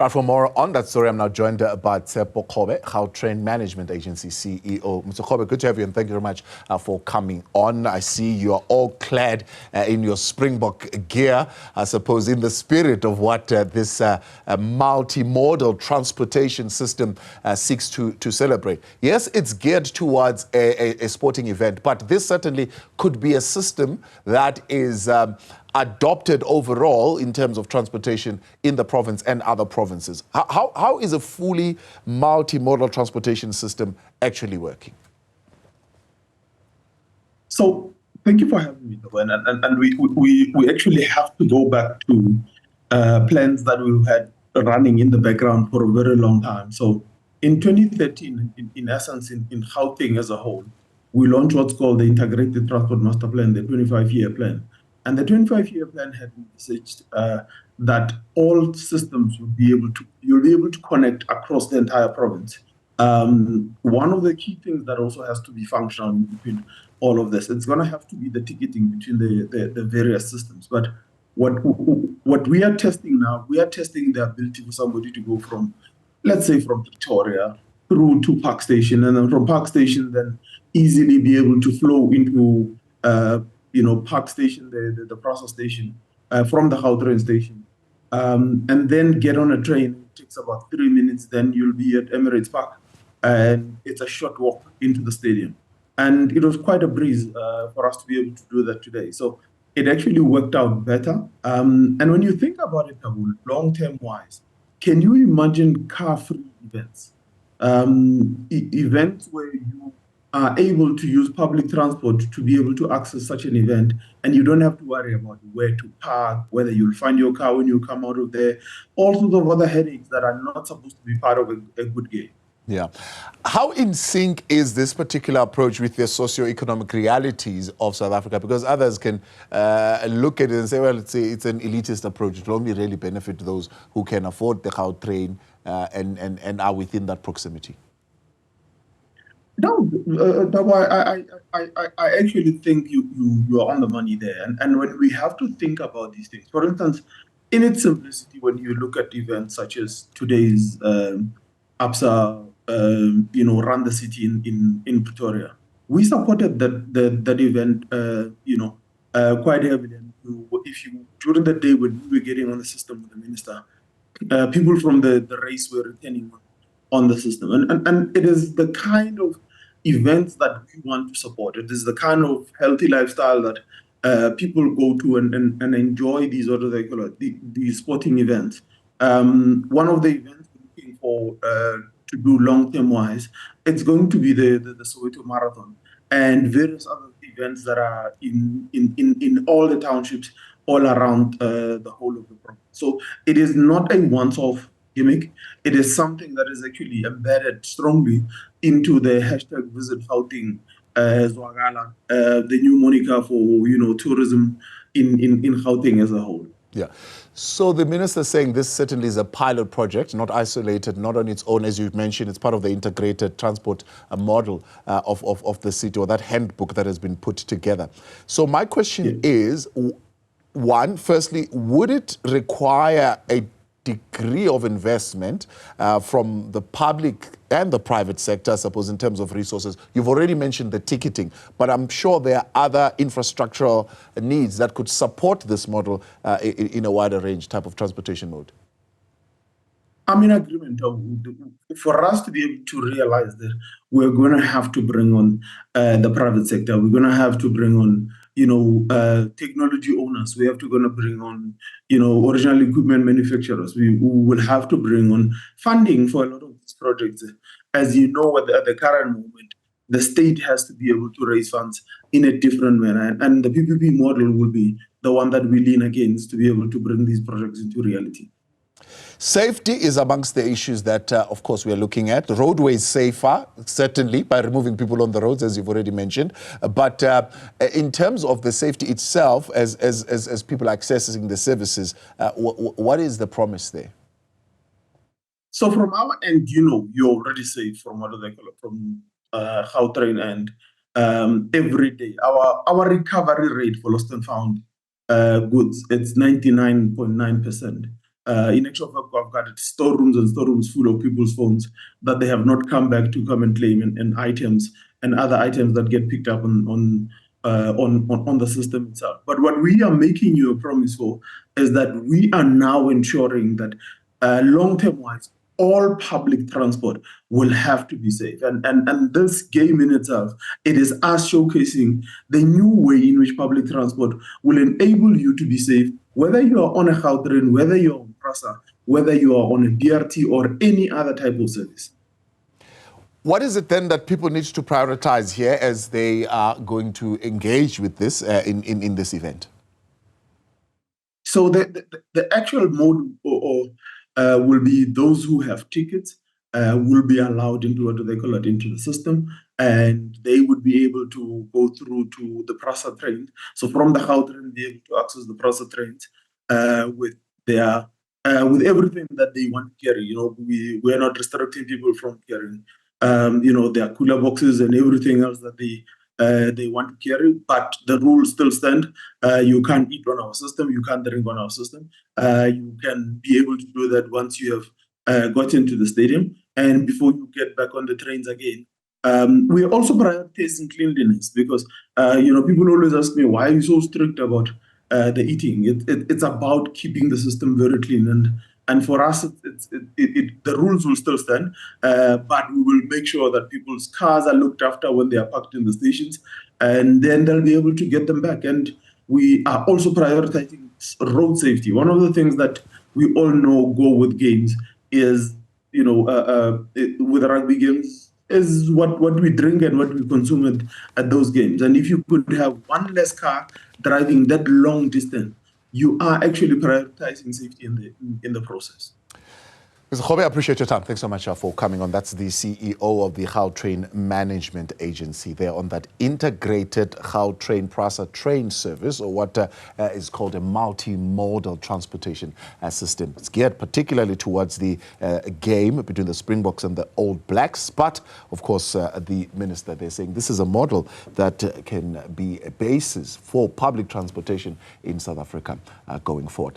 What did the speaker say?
Right, for more on that story, I'm now joined by Tshepo Kgobe, Gautrain Management Agency CEO. Mr. Kgobe, good to have you, and thank you very much for coming on. I see you are all clad in your Springbok gear, I suppose, in the spirit of what this multimodal transportation system seeks to celebrate. Yes, it's geared towards a sporting event, but this certainly could be a system that is adopted overall in terms of transportation in the province and other provinces. How is a fully multimodal transportation system actually working? So thank you for having me, and we actually have to go back to plans that we've had running in the background for a very long time. So in 2013, in essence, in Gauteng as a whole, we launched what's called the Integrated Transport Master Plan, the 25-year plan. And the 25-year plan had envisaged that all systems you'll be able to connect across the entire province. One of the key things that also has to be functional between all of this, it's going to have to be the ticketing between the various systems. But what we are testing now, we are testing the ability for somebody to go from, let's say, from Pretoria through to Park Station, and then from Park Station, then easily be able to flow into Park Station, the process station, from the Gautrain station, and then get on a train. It takes about 3 minutes. Then you'll be at Emirates Park, and it's a short walk into the stadium. And it was quite a breeze for us to be able to do that today. So it actually worked out better. And when you think about it, long-term wise, can you imagine car-free events? Events where you are able to use public transport to be able to access such an event, and you don't have to worry about where to park, whether you'll find your car when you come out of there, all sorts of other headaches that are not supposed to be part of a good game. Yeah. How in sync is this particular approach with the socio-economic realities of South Africa? Because others can look at it and say, well, it's an elitist approach. It will only really benefit those who can afford the Gautrain and are within that proximity. No, I actually think you are on the money there. And when we have to think about these things, for instance, in its simplicity, when you look at events such as today's ABSA, Run the City in Pretoria, we supported that event, quite heavily. And during the day when we were getting on the system with the minister, people from the race were returning on the system. And it is the kind of events that we want to support. It is the kind of healthy lifestyle that people go to and enjoy these these sporting events. One of the events we're looking for to do long-term wise, it's going to be the Soweto Marathon and various other events that are in all the townships all around the whole of the province. So it is not a once-off gimmick. It is something that is actually embedded strongly into the hashtag Visit Gauteng Zwagala, the new moniker for tourism in Gauteng as a whole. Yeah. So the minister is saying this certainly is a pilot project, not isolated, not on its own, as you mentioned. It's part of the integrated transport model of the city, or that handbook that has been put together. So my question is, one, firstly, would it require a degree of investment from the public and the private sector, I suppose, in terms of resources? You've already mentioned the ticketing, but I'm sure there are other infrastructural needs that could support this model in a wider range type of transportation mode. I'm in agreement. For us to be able to realize that, we're going to have to bring on the private sector. We're going to have to bring on technology owners. We have to going to bring on, original equipment manufacturers. We will have to bring on funding for a lot of these projects. As you know, at the current moment, the state has to be able to raise funds in a different manner. And the PPP model will be the one that we lean against to be able to bring these projects into reality. Safety is amongst the issues that, of course, we are looking at. Roadways safer, certainly, by removing people on the roads, as you've already mentioned. But in terms of the safety itself, as people are accessing the services, what is the promise there? So from our end, you're already safe from Gautrain end. Every day, our recovery rate for lost and found goods, it's 99.9%. In actual fact, I've got storerooms and storerooms full of people's phones that they have not come back to come and claim, and items and other items that get picked up on the system itself. But what we are making you a promise for is that we are now ensuring that long-term wise, all public transport will have to be safe. And this game in itself, it is us showcasing the new way in which public transport will enable you to be safe, whether you are on a Gautrain, whether you're on PRASA, whether you are on a BRT or any other type of service. What is it then that people need to prioritize here as they are going to engage with this in this event? So the actual mode will be those who have tickets will be allowed into, what do they call it, into the system, and they would be able to go through to the PRASA trains. So from the Gautrain, be able to access the PRASA trains with their with everything that they want to carry. We are not restricting people from carrying their cooler boxes and everything else that they want to carry, but the rules still stand. You can't eat on our system, you can't drink on our system. You can be able to do that once you have got into the stadium and before you get back on the trains again. We are also prioritizing cleanliness because people always ask me, why are you so strict about the eating? It's about keeping the system very clean, and for us, the rules will still stand, but we will make sure that people's cars are looked after when they are parked in the stations, and then they'll be able to get them back. And we are also prioritizing road safety. One of the things that we all know go with games is, with rugby games, is what we drink and what we consume at those games. And if you could have one less car driving that long distance, you are actually prioritizing safety in the process. Mr. Kgobe, I appreciate your time. Thanks so much for coming on. That's the CEO of the Gautrain Management Agency there on that integrated Gautrain PRASA train service, or what is called a multimodal transportation system. It's geared particularly towards the game between the Springboks and the All Blacks. But, of course, the minister, they're saying this is a model that can be a basis for public transportation in South Africa going forward.